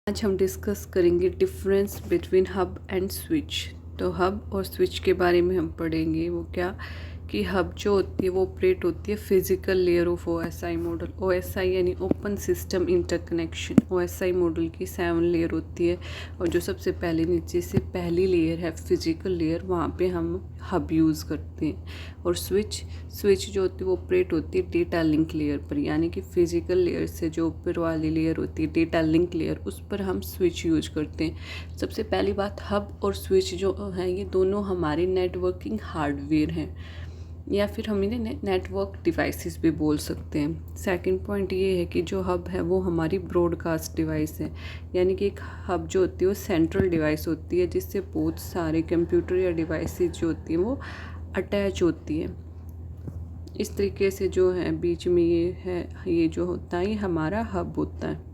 आज हम डिस्कस करेंगे difference between hub and switch. तो हब और स्विच के बारे में हम पढ़ेंगे। वो क्या कि हब जो होती है वो ऑपरेट होती है physical layer of OSI model. OSI यानी open system interconnection. OSI model की 7 लेयर होती है और जो सबसे पहले नीचे से पहली लेयर है फिजिकल लेयर, वहाँ पे हम हब यूज़ करते हैं। और स्विच जो होती है वो ऑपरेट होती है डेटा लिंक लेयर पर, यानी कि फिजिकल लेयर से जो ऊपर वाली लेयर होती है डेटा लिंक लेयर, उस पर हम स्विच यूज करते हैं। सबसे पहली बात, हब और स्विच जो है ये दोनों हमारे नेटवर्किंग हार्डवेयर हैं, या फिर हम इन्हें नेटवर्क डिवाइसेस भी बोल सकते हैं। सेकंड पॉइंट ये है कि जो हब है वो हमारी ब्रॉडकास्ट डिवाइस है, यानी कि एक हब जो होती है वो सेंट्रल डिवाइस होती है जिससे बहुत सारे कंप्यूटर या डिवाइसेस जो होती हैं वो अटैच होती है। इस तरीके से जो है बीच में ये जो होता है ये हमारा हब होता है।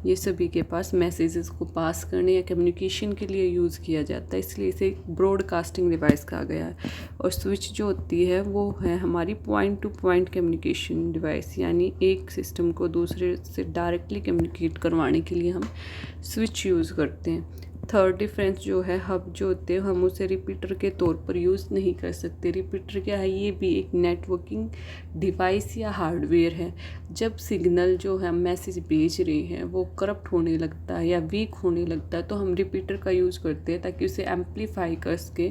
ये सभी के पास मैसेजेस को पास करने या कम्युनिकेशन के लिए यूज़ किया जाता है, इसलिए इसे एक ब्रॉडकास्टिंग डिवाइस कहा गया है। और स्विच जो होती है वो है हमारी point two point communication device, यानी एक सिस्टम को दूसरे से डायरेक्टली कम्युनिकेट करवाने के लिए हम स्विच यूज़ करते हैं। थर्ड डिफरेंस जो है, हब जो होते हैं हम उसे रिपीटर के तौर पर यूज़ नहीं कर सकते। रिपीटर क्या है, ये भी एक नेटवर्किंग डिवाइस या हार्डवेयर है। जब सिग्नल जो है मैसेज भेज रहे हैं वो करप्ट होने लगता है या वीक होने लगता है तो हम रिपीटर का यूज़ करते हैं ताकि उसे एम्पलीफाई कर सके,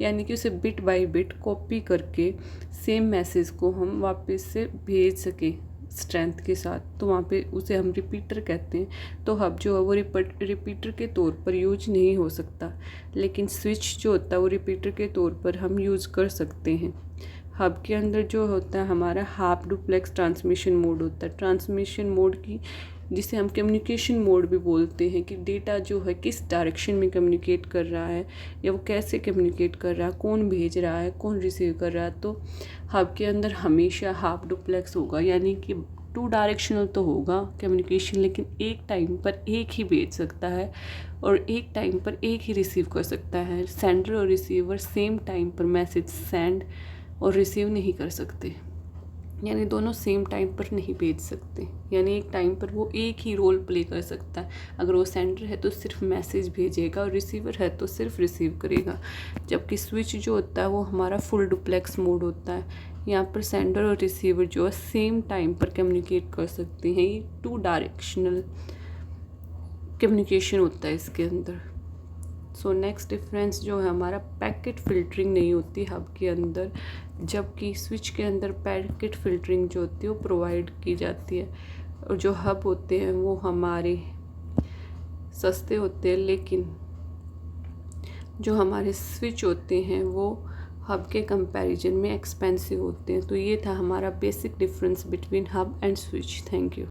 यानी कि उसे बिट बाय बिट कॉपी करके सेम मैसेज को हम वापस से भेज सकें स्ट्रेंथ के साथ। तो वहाँ पे उसे हम रिपीटर कहते हैं। तो हब जो है वो रिपीटर के तौर पर यूज नहीं हो सकता, लेकिन स्विच जो होता है वो रिपीटर के तौर पर हम यूज़ कर सकते हैं। हब के अंदर जो होता है हमारा हाफ डुप्लेक्स ट्रांसमिशन मोड होता है। ट्रांसमिशन मोड की जिसे हम कम्युनिकेशन मोड भी बोलते हैं, कि डेटा जो है किस डायरेक्शन में कम्युनिकेट कर रहा है या वो कैसे कम्युनिकेट कर रहा है, कौन भेज रहा है, कौन रिसीव कर रहा है। तो हब के अंदर हमेशा हाफ डुप्लेक्स होगा, यानी कि 2 डायरेक्शनल तो होगा कम्युनिकेशन, लेकिन एक टाइम पर एक ही भेज सकता है और एक टाइम पर एक ही रिसीव कर सकता है। सेंडर और रिसीवर सेम टाइम पर मैसेज सेंड और रिसीव नहीं कर सकते, यानी दोनों सेम टाइम पर नहीं भेज सकते, यानी एक टाइम पर वो एक ही रोल प्ले कर सकता है। अगर वो सेंडर है तो सिर्फ मैसेज भेजेगा और रिसीवर है तो सिर्फ रिसीव करेगा। जबकि स्विच जो होता है वो हमारा फुल डुप्लेक्स मोड होता है। यहाँ पर सेंडर और रिसीवर जो है सेम टाइम पर कम्युनिकेट कर सकते हैं। ये 2 डायरेक्शनल कम्युनिकेशन होता है इसके अंदर। सो नेक्स्ट डिफरेंस जो है हमारा, पैकेट फिल्टरिंग नहीं होती हब के अंदर, जबकि स्विच के अंदर पैकेट फिल्टरिंग जो होती है वो प्रोवाइड की जाती है। और जो हब होते हैं वो हमारे सस्ते होते हैं, लेकिन जो हमारे स्विच होते हैं वो हब के कंपैरिजन में एक्सपेंसिव होते हैं। तो ये था हमारा basic difference between hub and switch. Thank you.